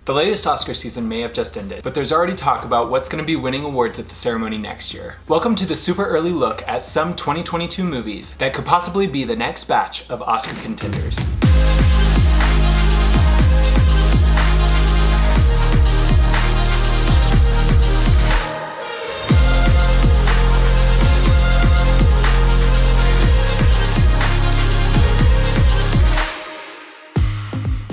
The latest Oscar season may have just ended, but there's already talk about what's going to be winning awards at the ceremony next year. Welcome to the super early look at some 2022 movies that could possibly be the next batch of Oscar contenders.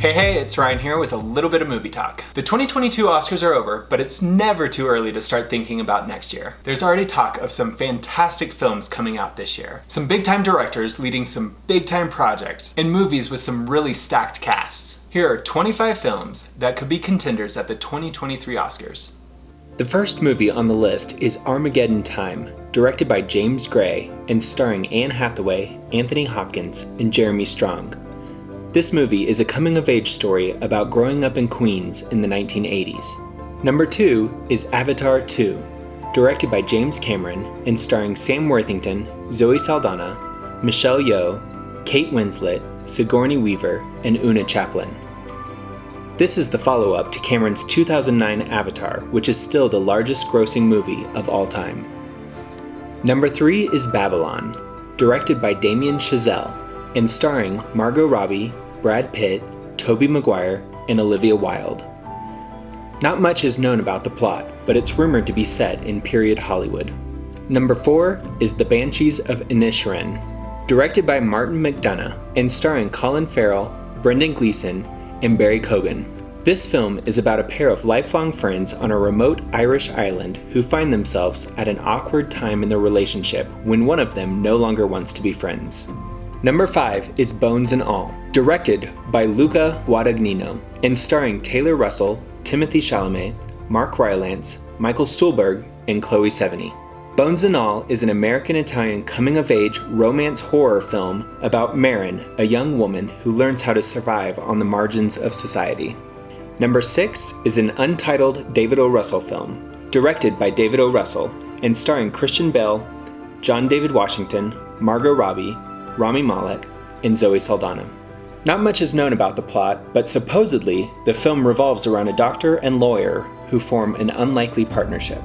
Hey, it's Ryan here with a little bit of movie talk. The 2022 Oscars are over, but it's never too early to start thinking about next year. There's already talk of some fantastic films coming out this year. Some big-time directors leading some big-time projects, and movies with some really stacked casts. Here are 25 films that could be contenders at the 2023 Oscars. The first movie on the list is Armageddon Time, directed by James Gray and starring Anne Hathaway, Anthony Hopkins, and Jeremy Strong. This movie is a coming-of-age story about growing up in Queens in the 1980s. Number 2 is Avatar 2, directed by James Cameron and starring Sam Worthington, Zoe Saldana, Michelle Yeoh, Kate Winslet, Sigourney Weaver, and Una Chaplin. This is the follow-up to Cameron's 2009 Avatar, which is still the largest grossing movie of all time. Number 3 is Babylon, directed by Damien Chazelle, and starring Margot Robbie, Brad Pitt, Tobey Maguire, and Olivia Wilde. Not much is known about the plot, but it's rumored to be set in period Hollywood. Number 4 is The Banshees of Inisherin, directed by Martin McDonagh, and starring Colin Farrell, Brendan Gleeson, and Barry Keoghan. This film is about a pair of lifelong friends on a remote Irish island who find themselves at an awkward time in their relationship when one of them no longer wants to be friends. Number 5 is Bones and All, directed by Luca Guadagnino, and starring Taylor Russell, Timothée Chalamet, Mark Rylance, Michael Stuhlbarg, and Chloe Sevigny. Bones and All is an American-Italian coming-of-age romance horror film about Marin, a young woman who learns how to survive on the margins of society. Number 6 is an Untitled David O. Russell film, directed by David O. Russell, and starring Christian Bale, John David Washington, Margot Robbie, Rami Malek, and Zoe Saldana. Not much is known about the plot, but supposedly the film revolves around a doctor and lawyer who form an unlikely partnership.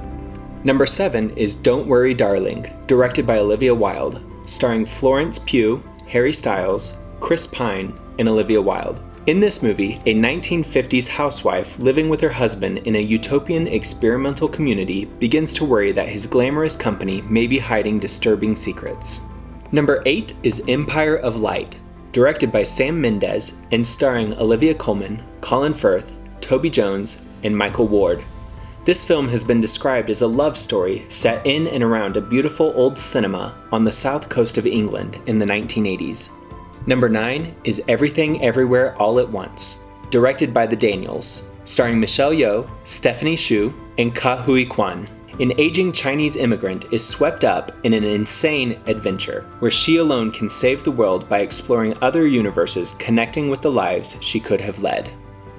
Number 7 is Don't Worry Darling, directed by Olivia Wilde, starring Florence Pugh, Harry Styles, Chris Pine, and Olivia Wilde. In this movie, a 1950s housewife living with her husband in a utopian experimental community begins to worry that his glamorous company may be hiding disturbing secrets. Number 8 is Empire of Light, directed by Sam Mendes and starring Olivia Colman, Colin Firth, Toby Jones, and Michael Ward. This film has been described as a love story set in and around a beautiful old cinema on the south coast of England in the 1980s. Number 9 is Everything Everywhere All at Once, directed by the Daniels, starring Michelle Yeoh, Stephanie Hsu, and Ka Hui Kwan. An aging Chinese immigrant is swept up in an insane adventure where she alone can save the world by exploring other universes connecting with the lives she could have led.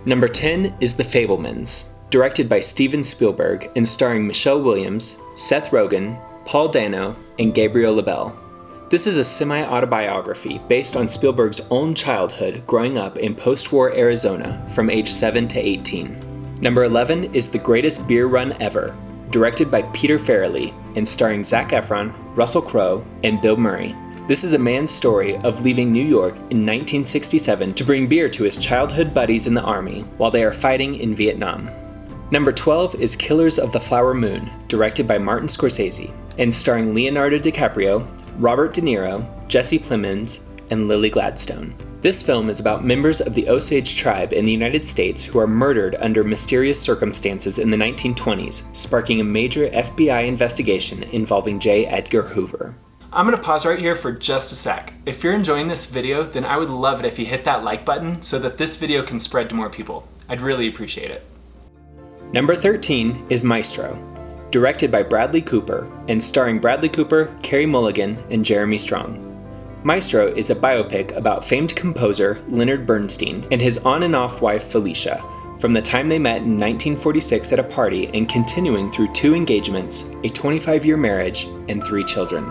Number 10 is The Fabelmans, directed by Steven Spielberg and starring Michelle Williams, Seth Rogen, Paul Dano, and Gabriel Labelle. This is a semi-autobiography based on Spielberg's own childhood growing up in post-war Arizona from age 7 to 18. Number 11 is The Greatest Beer Run Ever, directed by Peter Farrelly and starring Zac Efron, Russell Crowe, and Bill Murray. This is a man's story of leaving New York in 1967 to bring beer to his childhood buddies in the army while they are fighting in Vietnam. Number 12 is Killers of the Flower Moon, directed by Martin Scorsese, and starring Leonardo DiCaprio, Robert De Niro, Jesse Plemons, and Lily Gladstone. This film is about members of the Osage tribe in the United States who are murdered under mysterious circumstances in the 1920s, sparking a major FBI investigation involving J. Edgar Hoover. I'm going to pause right here for just a sec. If you're enjoying this video, then I would love it if you hit that like button so that this video can spread to more people. I'd really appreciate it. Number 13 is Maestro, directed by Bradley Cooper and starring Bradley Cooper, Carey Mulligan, and Jeremy Strong. Maestro is a biopic about famed composer Leonard Bernstein and his on-and-off wife Felicia, from the time they met in 1946 at a party and continuing through 2 engagements, a 25-year marriage, and 3 children.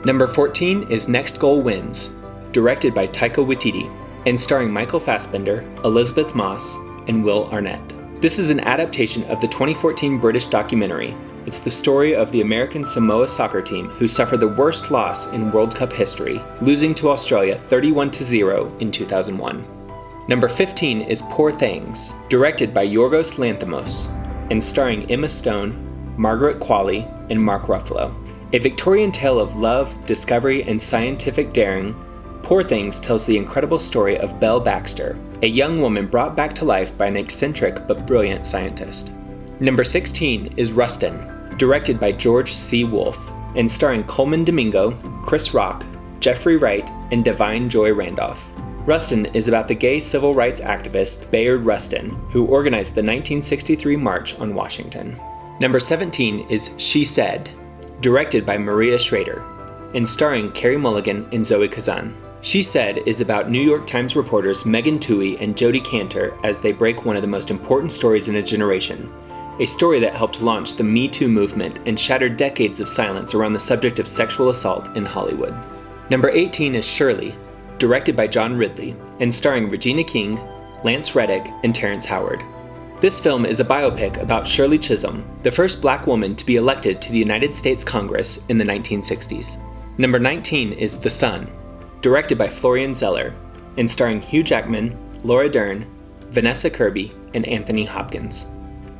Number 14 is Next Goal Wins, directed by Taika Waititi, and starring Michael Fassbender, Elizabeth Moss, and Will Arnett. This is an adaptation of the 2014 British documentary. It's the story of the American Samoa soccer team who suffered the worst loss in World Cup history, losing to Australia 31-0 in 2001. Number 15 is Poor Things, directed by Yorgos Lanthimos, and starring Emma Stone, Margaret Qualley, and Mark Ruffalo. A Victorian tale of love, discovery, and scientific daring, Poor Things tells the incredible story of Belle Baxter, a young woman brought back to life by an eccentric but brilliant scientist. Number 16 is Rustin, directed by George C. Wolfe, and starring Coleman Domingo, Chris Rock, Jeffrey Wright, and Divine Joy Randolph. Rustin is about the gay civil rights activist Bayard Rustin, who organized the 1963 March on Washington. Number 17 is She Said, directed by Maria Schrader, and starring Carey Mulligan and Zoe Kazan. She Said is about New York Times reporters Megan Twohey and Jodi Kantor as they break one of the most important stories in a generation, a story that helped launch the Me Too movement and shattered decades of silence around the subject of sexual assault in Hollywood. Number 18 is Shirley, directed by John Ridley, and starring Regina King, Lance Reddick, and Terrence Howard. This film is a biopic about Shirley Chisholm, the first black woman to be elected to the United States Congress in the 1960s. Number 19 is The Son, directed by Florian Zeller, and starring Hugh Jackman, Laura Dern, Vanessa Kirby, and Anthony Hopkins.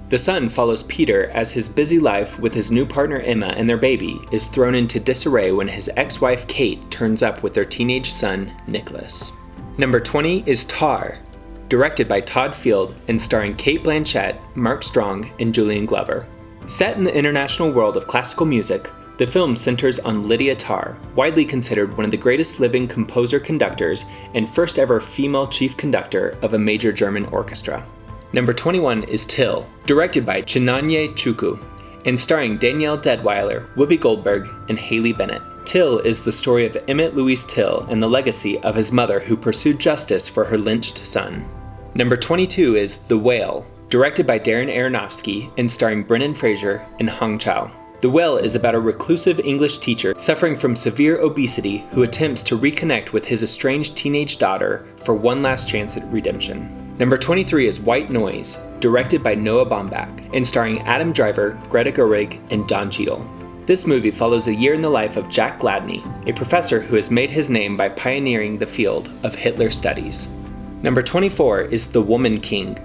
The Son follows Peter as his busy life with his new partner Emma and their baby is thrown into disarray when his ex-wife Kate turns up with their teenage son Nicholas. Number 20 is Tar, directed by Todd Field and starring Cate Blanchett, Mark Strong, and Julian Glover. Set in the international world of classical music, the film centers on Lydia Tarr, widely considered one of the greatest living composer-conductors and first ever female chief conductor of a major German orchestra. Number 21 is Till, directed by Chinonye Chukwu, and starring Danielle Deadwyler, Whoopi Goldberg, and Haley Bennett. Till is the story of Emmett Louis Till and the legacy of his mother who pursued justice for her lynched son. Number 22 is The Whale, directed by Darren Aronofsky and starring Brendan Fraser and Hong Chow. The Whale is about a reclusive English teacher suffering from severe obesity who attempts to reconnect with his estranged teenage daughter for one last chance at redemption. Number 23 is White Noise, directed by Noah Baumbach, and starring Adam Driver, Greta Gerwig, and Don Cheadle. This movie follows a year in the life of Jack Gladney, a professor who has made his name by pioneering the field of Hitler studies. Number 24 is The Woman King,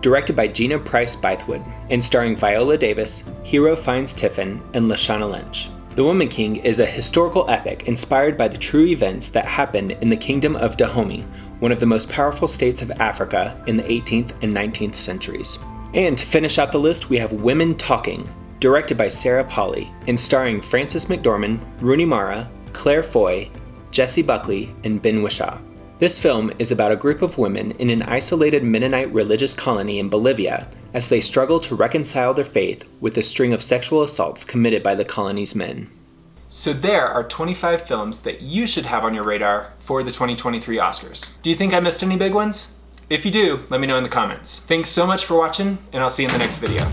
directed by Gina Prince-Bythewood, and starring Viola Davis, Hero Fiennes Tiffin, and Lashana Lynch. The Woman King is a historical epic inspired by the true events that happened in the Kingdom of Dahomey, one of the most powerful states of Africa in the 18th and 19th centuries. And to finish out the list, we have Women Talking, directed by Sarah Polley, and starring Frances McDormand, Rooney Mara, Claire Foy, Jessie Buckley, and Ben Whishaw. This film is about a group of women in an isolated Mennonite religious colony in Bolivia as they struggle to reconcile their faith with a string of sexual assaults committed by the colony's men. So there are 25 films that you should have on your radar for the 2023 Oscars. Do you think I missed any big ones? If you do, let me know in the comments. Thanks so much for watching, and I'll see you in the next video.